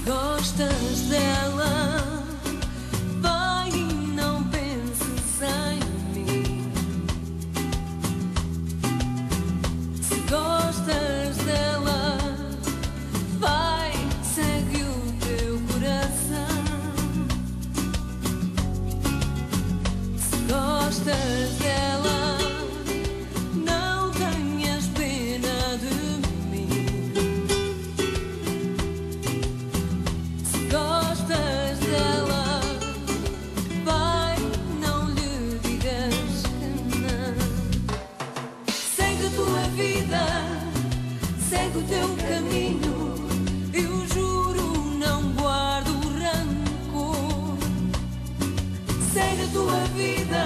Gostas dela, vai e não penses em mim. Se gostas dela, vai, segue o teu coração. Se gostas dela, não tenhas pena de mim. Gostas dela, vai, não lhe digas que não. Segue a tua vida, segue o teu caminho. Eu juro, não guardo rancor. Segue a tua vida,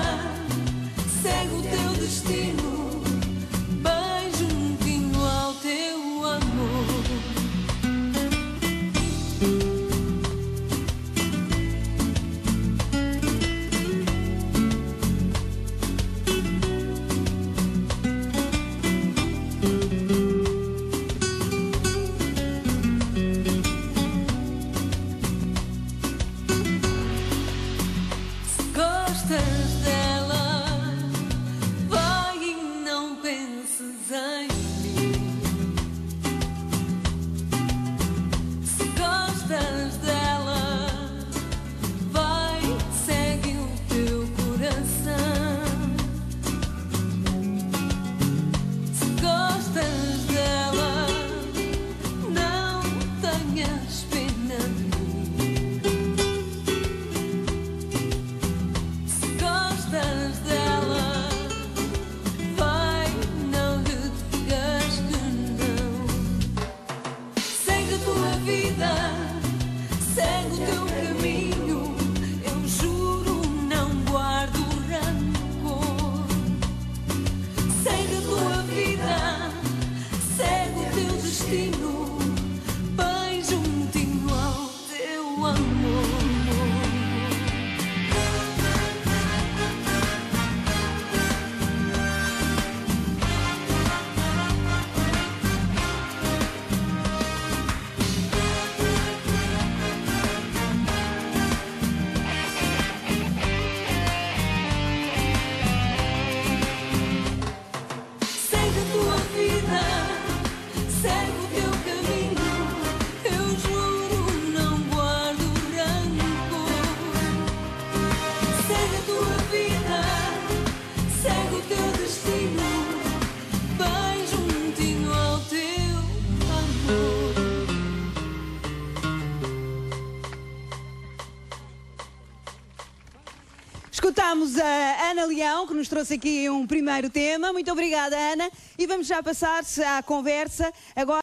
segue o teu destino, bem juntinho ao teu amor. Gostas dela, vai e não penses em mim. Se gostas dela, vai, segue o teu coração. Se gostas dela, não tenhas pena de mim. Gostas dela, vai, não lhe digas que não. Segue a tua vida, segue o teu caminho. Eu juro, não guardo rancor. Segue a tua vida, segue o teu destino, bem juntinho ao teu amor. Segue a tua vida, segue o teu caminho. Eu juro, não guardo rancor. Segue a tua vida, segue o teu destino, bem juntinho ao teu amor. Escutámos a Ana Leão, que nos trouxe aqui um primeiro tema. Muito obrigada, Ana. E vamos já passar à conversa agora.